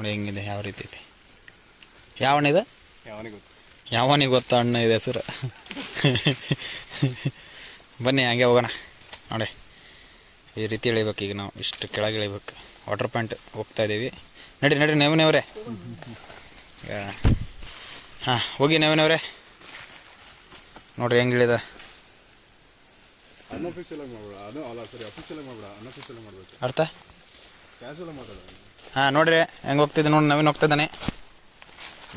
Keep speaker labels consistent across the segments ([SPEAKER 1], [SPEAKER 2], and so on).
[SPEAKER 1] ನೋಡಿ ಹೆಂಗಿದೆ, ಯಾವ ರೀತಿ ಐತಿ. ಯಾವ ಹಣ್ಣಿದೆ? ಯಾವನಿಗೆ ಗೊತ್ತ ಹಣ್ಣು ಇದೆ ಹೆಸರು. ಬನ್ನಿ ಹಂಗೆ ಹೋಗೋಣ. ನೋಡಿ ಈ ರೀತಿ ಇಳಿಬೇಕು. ಈಗ ನಾವು ಇಷ್ಟು ಕೆಳಗೆ ಇಳಿಬೇಕು. ವಾಟರ್ ಪಾಯಿಂಟ್ ಹೋಗ್ತಾ ಇದ್ದೀವಿ. ನಡಿ ನೇವನವ್ರೆ. ಹಾಂ ಹೋಗಿ ನೇವನವ್ರೆ. ನೋಡ್ರಿ ಹೆಂಗೆ ಇಳಿದ. ಅರ್ಥ? ಹಾಂ ನೋಡ್ರಿ ಹೆಂಗೆ ಹೋಗ್ತಿದ್ದೆ ನೋಡಿ. ನವೀನ್ ಹೋಗ್ತಾ ಇದ್ದಾನೆ.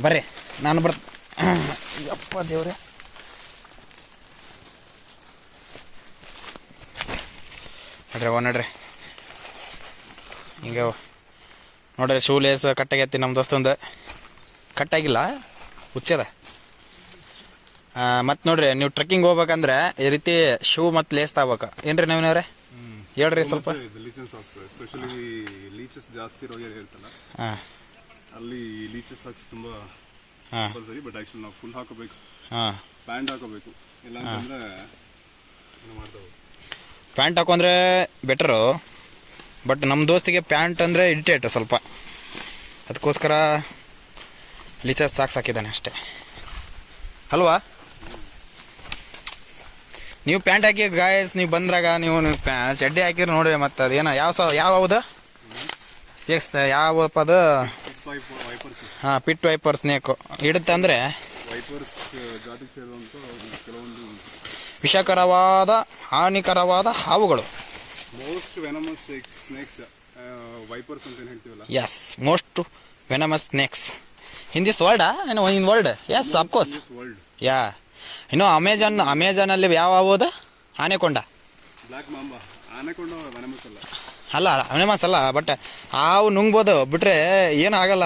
[SPEAKER 1] ಬರ್ರಿ ನಾನು ಅಪ್ಪ ದೇವ್ರೆ. ನಡ್ರಿ ಹಿಂಗೆ ನೋಡ್ರಿ. ಶೂ ಲೇಸ್ ಕಟ್ಟಾಗೈತಿ ನಮ್ಮ ದೋಸ್ತಂದು. ಕಟ್ಟಾಗಿಲ್ಲ, ಹುಚ್ಚದ. ಮತ್ತು ನೋಡ್ರಿ, ನೀವು ಟ್ರೆಕ್ಕಿಂಗ್ ಹೋಗ್ಬೇಕಂದ್ರೆ ಈ ರೀತಿ ಶೂ ಮತ್ತು ಲೇಸ್ ತಗೋಬೇಕು. ಏನ್ರಿ ನವೀನವ್ರೆ ಹೇಳ್ರಿ ಸ್ವಲ್ಪ.
[SPEAKER 2] ಜಾಸ್ತಿ ರೋಗ ಇರ್ತಲ್ಲ, ಅಲ್ಲಿ ಲೀಚಸ್ ಹಾಕ್ಸ್ ತುಂಬಾ ಸರಿ. ಬಟ್ ಆಕ್ಚುಲಿ ನಾವು ಫುಲ್ ಹಾಕೋಬೇಕು, ಪ್ಯಾಂಟ್ ಹಾಕೋಬೇಕು. ಇಲ್ಲ ಅಂತಂದ್ರೆ
[SPEAKER 1] ಪ್ಯಾಂಟ್ ಹಾಕೊಂಡ್ರೆ ಬೆಟರು. ಬಟ್ ನಮ್ಮ ದೋಸ್ತಿಗೆ ಪ್ಯಾಂಟ್ ಅಂದರೆ ಇರಿಟೇಟ್ ಸ್ವಲ್ಪ. ಅದಕ್ಕೋಸ್ಕರ ಲೀಚಸ್ ಸಾಕ್ಸ್ ಹಾಕಿದ್ದಾನೆ ಅಷ್ಟೇ ಅಲ್ವಾ? ನೀವು ಪ್ಯಾಂಟ್ ಹಾಕಿ ಗಾಯಸ್, ನೀವು ಬಂದ್ರಾಗ ನೀವು ಚಡ್ಡಿ ಹಾಕಿದ್ರೆ ನೋಡ್ರಿ. ಮತ್ತು ಅದೇನೋ ಯಾವುದು ಯಾವಪ್ಪ ಅದು? ಹಾಂ, ಪಿಟ್ ವೈಪರ್ ಸ್ನೇಕು ಇಡುತ್ತೆ. ಅಂದರೆ ವಿಷಕರವಾದ ಹಾನಿಕರವಾದ ಹಾವುಗಳು. Yes, most venomous snakes in this world. In world, yes of course. Yeah, ಇನ್ನು ಅಮೆಜಾನಲ್ಲಿ ಯಾವ ಹಾವುದು? ಆನೆಕೊಂಡ ಅಲ್ಲ, ವೆನಮಸ್ ಅಲ್ಲ. ಬಟ್ ಹಾವು ನುಂಗ್ಬೋದು, ಬಿಟ್ರೆ ಏನೂ ಆಗಲ್ಲ.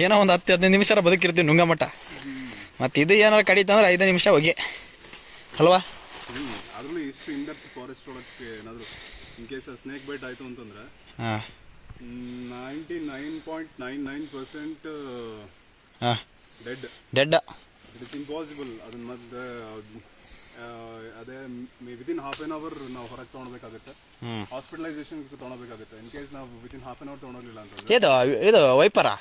[SPEAKER 1] ಏನೋ ಒಂದು 10-15 ನಿಮಿಷ ಬದುಕಿರ್ತೀವಿ ನುಂಗ ಮಟ್ಟ. ಮತ್ತು ಇದು ಏನಾರು ಕಡಿತಂದ್ರೆ 5 ನಿಮಿಷ ಹೋಗಿ ಅಲ್ವಾ?
[SPEAKER 2] ಅದರಲ್ಲೂ ಇಷ್ಟು ಇಂಡಪ್ತ್ ಫಾರೆಸ್ಟ್ ಒಳಕ್ಕೆ ಏನಾದರೂ ಇನ್ ಕೇಸ್ ಸ್ನೇಕ್ ಬೈಟ್ ಆಯಿತು ಅಂತಂದ್ರೆ 99.99%
[SPEAKER 1] ಡೆಡ್.
[SPEAKER 2] It's impossible. ಅದನ್ನ ಮತ್ತೆ ಅದೇ ವಿದಿನ್ ಹಾಫ್ ಆನ್ ಅವರ್ ನಾವು ಹೊರಗೆ ತೊಗೊಳ್ಬೇಕಾಗುತ್ತೆ. ಹಾಸ್ಪಿಟಲೈಸೇಷನ್ ತೊಗೊಳ್ಬೇಕಾಗುತ್ತೆ. ಇನ್ ಕೇಸ್ ನಾವು ವಿದಿನ್ ಹಾಫ್ ಆನ್ ಅವರ್ ತೊಗೊಳಿಲ್ಲ ಅಂತಂದ್ರೆ
[SPEAKER 1] ಇದು ವೈಪರಾ?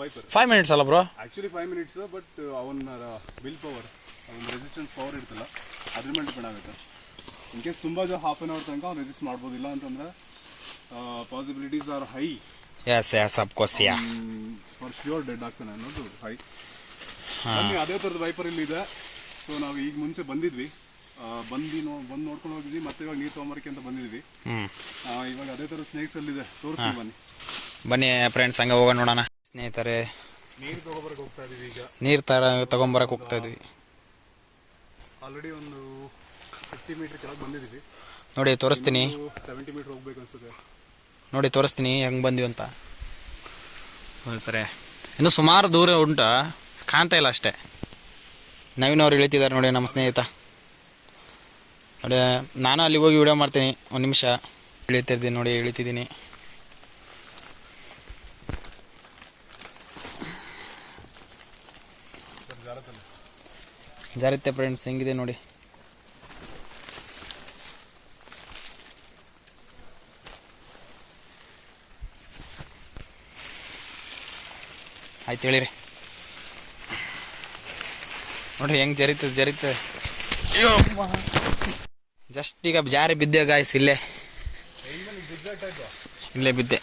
[SPEAKER 2] ವೈಪರ್
[SPEAKER 1] 5 ಮಿನಿಟ್ಸ್ ಅಲ್ಲ ಬ್ರೋ?
[SPEAKER 2] Actually 5 minutes. ಬಟ್ ಅವನ ವಿಲ್ ಪವರ್, ಅವನ ರೆಸಿಸ್ಟೆನ್ಸ್ ಪವರ್ ಇರ್ತಲ್ಲ, ಅದ್ರ ಮೇಲೆ ಡಿಪೆಂಡ್ ಆಗುತ್ತೆ. ಇನ್ ಕೇಸ್ ತುಂಬ ಹಾಫ್ ಆನ್ ಅವರ್ ತನಕ ಅವ್ನು ರೆಸಿಸ್ಟ್ ಮಾಡ್ಬೋದಿಲ್ಲ ಅಂತಂದ್ರೆ possibilities R high.
[SPEAKER 1] S of course. Yeah,
[SPEAKER 2] for sure dead ಆಗ್ತಾನೆ ಅನ್ನೋದು ಹೈ. ಅದೇ ಥರದ ವೈಪರ್ ಇಲ್ಲಿ ಇದೆ. ಸೊ ನಾವು ಈಗ ಮುಂಚೆ ಬಂದಿದ್ವಿ, ಬಂದು ನೋಡ್ಕೊಂಡು ಹೋಗಿದ್ವಿ. ಮತ್ತೆ ಇವಾಗ ನೀರು ತೊಗೊಂಬರಕ್ಕೆ ಅಂತ ಬಂದಿದ್ವಿ. ಇವಾಗ ಅದೇ ಥರ ಸ್ನೇಕ್ಸ್ ಅಲ್ಲಿದೆ, ತೋರಿಸ್ತೀವಿ
[SPEAKER 1] ಬನ್ನಿ ಫ್ರೆಂಡ್ಸ್, ಹಂಗೆ ಹೋಗೋಣ ನೋಡೋಣ. ಸ್ನೇಹಿತರೆ,
[SPEAKER 2] ನೀರು ತಗೊಂಬರಕ್ಕೆ ಹೋಗ್ತಾ ಇದೀವಿ. ಈಗ
[SPEAKER 1] ನೀರು ತಗೊಂಬರಕ್ಕೆ ಹೋಗ್ತಾ ಇದ್ವಿ.
[SPEAKER 2] ಆಲ್ರೆಡಿ ಒಂದು 50 ಮೀಟರ್ ಕೆಳಗೆ ಬಂದಿದ್ದೀವಿ.
[SPEAKER 1] ನೋಡಿ ತೋರಿಸ್ತೀನಿ.
[SPEAKER 2] 70 ಮೀಟರ್ ಹೋಗ್ಬೇಕು ಅನ್ಸುತ್ತೆ.
[SPEAKER 1] ನೋಡಿ ತೋರಿಸ್ತೀನಿ ಹೆಂಗೆ ಬಂದಿವಿ ಅಂತ. ಸರಿ, ಇನ್ನು ಸುಮಾರು ದೂರ ಉಂಟು, ಕಾಣ್ತಾ ಇಲ್ಲ ಅಷ್ಟೇ. ನವೀನವ್ರು ಇಳಿತಿದ್ದಾರೆ ನೋಡಿ, ನಮ್ಮ ಸ್ನೇಹಿತ. ನೋಡಿ ನಾನು ಅಲ್ಲಿಗೆ ಹೋಗಿ ವಿಡಿಯೋ ಮಾಡ್ತೀನಿ. 1 ನಿಮಿಷ ಇಳಿತಿದ್ದೀನಿ ನೋಡಿ, ಇಳಿತಿದ್ದೀನಿ. ಜಾರುತ್ತೆ ಫ್ರೆಂಡ್ಸ್, ಹೆಂಗಿದೆ ನೋಡಿ. ಆಯ್ತು ಹೇಳಿರಿ. ನೋಡ್ರಿ ಹೆಂಗೆ ಜರಿತದೆ. ಜಸ್ಟ್ ಈಗ ಜಾರಿ ಬಿದ್ದೆ ಗಾಯ್ಸ್. ಇಲ್ಲೇ ಬಿದ್ದೆ,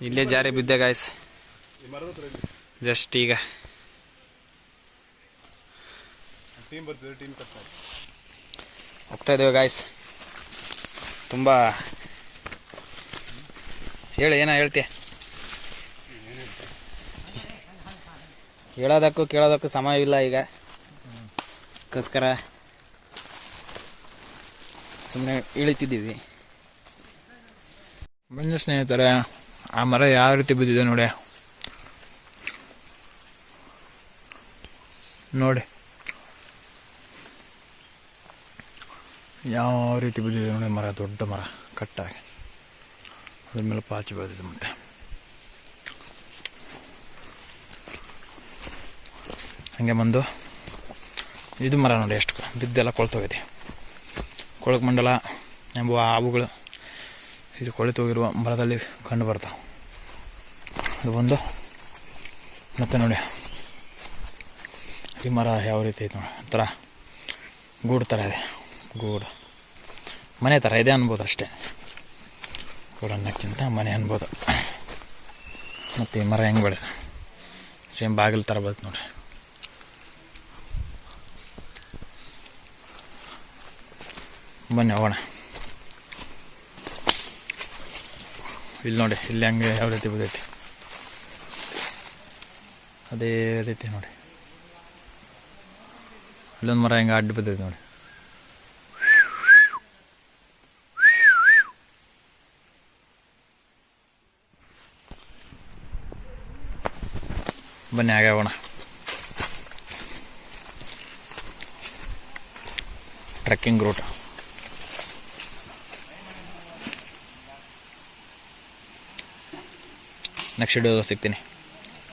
[SPEAKER 1] ಇಲ್ಲೇ ಜಾರಿ ಬಿದ್ದೆ ಗಾಯ್ಸ್. ಜಸ್ಟ್ ಈಗ ಹೋಗ್ತಾ ಇದ್ದೇವೆ ಗಾಯ್ಸ್. ತುಂಬ ಹೇಳಿ, ಏನೋ ಹೇಳ್ತೀಯ? ಹೇಳೋದಕ್ಕೂ ಕೇಳೋದಕ್ಕೂ ಸಮಯವಿಲ್ಲ ಈಗ, ಅದಕ್ಕೋಸ್ಕರ ಸುಮ್ಮನೆ ಇಳಿತಿದ್ದೀವಿ.
[SPEAKER 3] ಬನ್ನಿ ಸ್ನೇಹಿತರೆ, ಆ ಮರ ಯಾವ ರೀತಿ ಬಿದ್ದಿದೆ ನೋಡಿ. ಯಾವ ರೀತಿ ಬಿದ್ದಿದೆ ನೋಡಿ ಮರ. ದೊಡ್ಡ ಮರ ಕಟ್ಟಾಗಿ ಅದ್ರ ಮೇಲೆ ಪಾಚಿ ಬೆಳೆದಿದೆ. ಮತ್ತೆ ಹಂಗೆ ಬಂದು ಇದು ಮರ ನೋಡಿ, ಎಷ್ಟು ಬಿದ್ದೆಲ್ಲ ಕೊಳ್ತೋಗಿದೆ. ಕೊಳಕು ಮಂಡಲ ಎಂಬುವ ಹಾವುಗಳು ಇದು ಕೊಳೆತೋಗಿರುವ ಮರದಲ್ಲಿ ಕಂಡು ಬರ್ತಾವೆ. ಅದು ಒಂದು ಮತ್ತು ನೋಡಿ ಈ ಮರ ಯಾವ ರೀತಿ ಐತೆ ನೋಡಿ, ಒಂಥರ ಗೂಡು ಥರ ಇದೆ. ಗೂಡು ಮನೆ ಥರ ಇದೆ ಅನ್ಬೋದು ಅಷ್ಟೇ, ಗೂಡು ಅನ್ನೋಕ್ಕಿಂತ ಮನೆ ಅನ್ಬೋದು. ಮತ್ತು ಈ ಮರ ಹೆಂಗೆ ಬೆಳೆದ ಸೇಮ್ ಬಾಗಿಲು ಥರ ಬರುತ್ತೆ ನೋಡಿ. ಬನ್ನಿ ಹೋಗೋಣ. ಇಲ್ಲಿ ನೋಡಿ, ಇಲ್ಲಿ ಹಂಗೆ ಯಾವ ರೀತಿ ಬಿದ್ದೈತಿ ಅದೇ ರೀತಿ ನೋಡಿ. ಇಲ್ಲೊಂದು ಮರ ಹೆಂಗೆ ಅಡ್ಡ ಬಿದ್ದೈತಿ ನೋಡಿ. ಬನ್ನಿ ಹಾಗೆ ಹೋಗೋಣ. Trekking root. ನೆಕ್ಸ್ಟ್ ವಿಡಿಯೋ ಸಿಗ್ತೀನಿ.